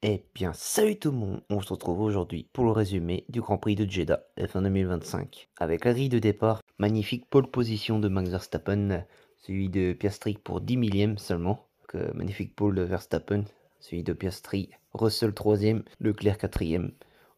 Eh bien, salut tout le monde, on se retrouve aujourd'hui pour le résumé du Grand Prix de Jeddah F1 2025. Avec la grille de départ, magnifique pole position de Max Verstappen, suivi de Piastri pour 10 millièmes seulement. Donc, magnifique pole de Verstappen, suivi de Piastri, Russell 3ème, Leclerc 4ème,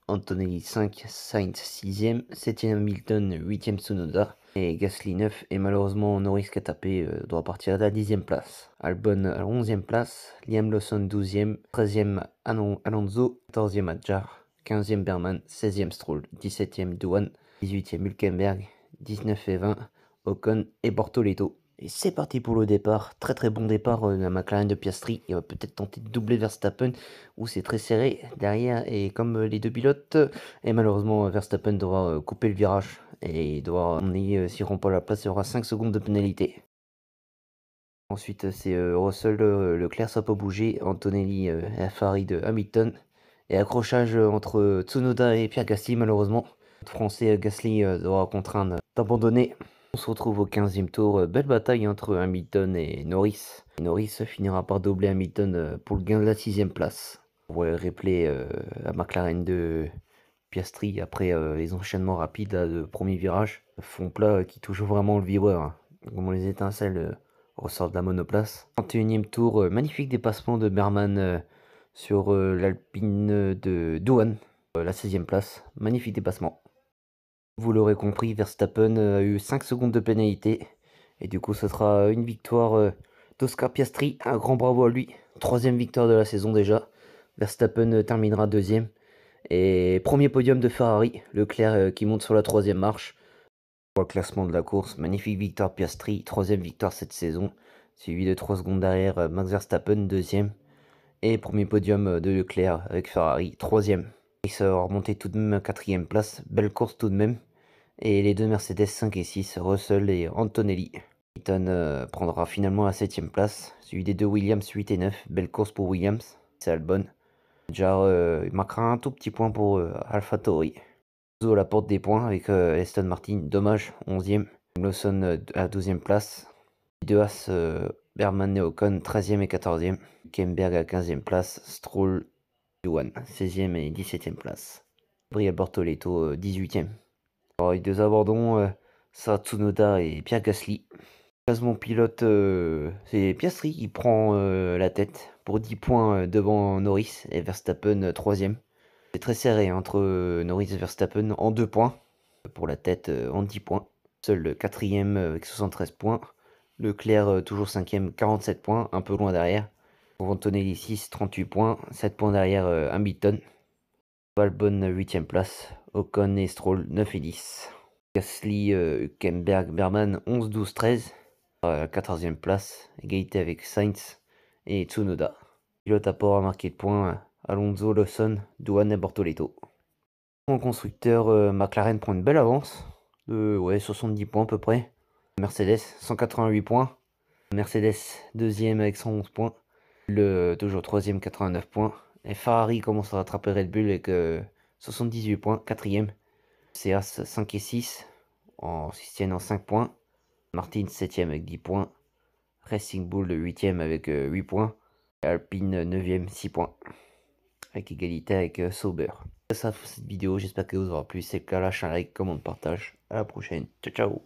Antonelli 5, Sainz 6ème, 7ème Hamilton, 8ème Tsunoda, et Gasly 9, et malheureusement Norris qui a tapé doit partir à la 10ème place. Albon à la 11ème place, Liam Lawson 12ème, 13ème Alonso, 14ème Adjar, 15ème Berman, 16ème Stroll, 17ème Douane, 18ème Hülkenberg, 19 et 20, Ocon et Bortoleto. Et c'est parti pour le départ, très bon départ de la McLaren de Piastri, il va peut-être tenter de doubler Verstappen, où c'est très serré derrière, et comme les deux pilotes, et malheureusement Verstappen devra couper le virage, et il devra emmener, s'il ne rend pas la place, il y aura 5 secondes de pénalité. Ensuite, c'est Russell, Leclerc, ça peut bouger, Antonelli et Ferrari de Hamilton, et accrochage entre Tsunoda et Pierre Gasly, malheureusement. Le Français Gasly devra contraindre d'abandonner. On se retrouve au 15e tour, belle bataille entre Hamilton et Norris. Et Norris finira par doubler Hamilton pour le gain de la 6e place. On voit le replay à McLaren de Piastri après les enchaînements rapides de premier virage. Fond plat qui touche vraiment le vibreur, hein. Comment les étincelles ressortent de la monoplace. 31e tour, magnifique dépassement de Berman sur l'Alpine de Douane, la 16e place. Magnifique dépassement. Vous l'aurez compris, Verstappen a eu 5 secondes de pénalité. Et du coup, ce sera une victoire d'Oscar Piastri. Un grand bravo à lui. 3e victoire de la saison déjà. Verstappen terminera 2e. Et premier podium de Ferrari. Leclerc qui monte sur la 3e marche. Pour le classement de la course, magnifique victoire Piastri. 3e victoire cette saison. Suivi de 3 secondes derrière Max Verstappen, 2e. Et premier podium de Leclerc avec Ferrari, 3e. Il s'est remonté tout de même à 4e place. Belle course tout de même. Et les deux Mercedes 5 et 6, Russell et Antonelli. Hamilton prendra finalement la 7ème place, suivi des deux Williams 8 et 9. Belle course pour Williams, c'est Albon. Jar il marquera un tout petit point pour AlphaTauri. À la porte des points avec Aston Martin, dommage, 11ème. Lawson à la 12ème place. Les deux As, Berman et Ocon, 13ème et 14ème. Kemberg à 15ème place. Stroll, Yuan, 16ème et 17ème place. Gabriel Bortoleto, 18ème. Alors, les deux abandons, Tsunoda et Pierre Gasly. Classement pilote, c'est Piastri qui prend la tête pour 10 points devant Norris et Verstappen 3ème. C'est très serré entre Norris et Verstappen en 2 points. Pour la tête en 10 points. Seul le 4ème avec 73 points. Leclerc toujours 5ème, 47 points, un peu loin derrière. Pour Antonelli 6, 38 points, 7 points derrière Hamilton. Albon 8ème place. Ocon et Stroll 9 et 10. Gasly, Hülkenberg, Berman 11, 12, 13. 14e place, égalité avec Sainz et Tsunoda. Pilote à port a marqué le point, Alonso, Lawson, Douane et Bortoleto. En constructeur, McLaren prend une belle avance, de 70 points à peu près. Mercedes, 188 points. Mercedes, deuxième avec 111 points. Toujours troisième, 89 points. Et Ferrari commence à rattraper Red Bull avec 78 points, quatrième. Seas 5 et 6, se tiennent en 5 points. Martin 7ème avec 10 points. Racing Bull 8ème avec 8 points. Alpine 9ème 6 points. Avec égalité avec Sauber. C'est ça pour cette vidéo, j'espère qu'elle vous aura plu. Si c'est le cas, lâchez un like, commente, partage. À la prochaine. Ciao ciao.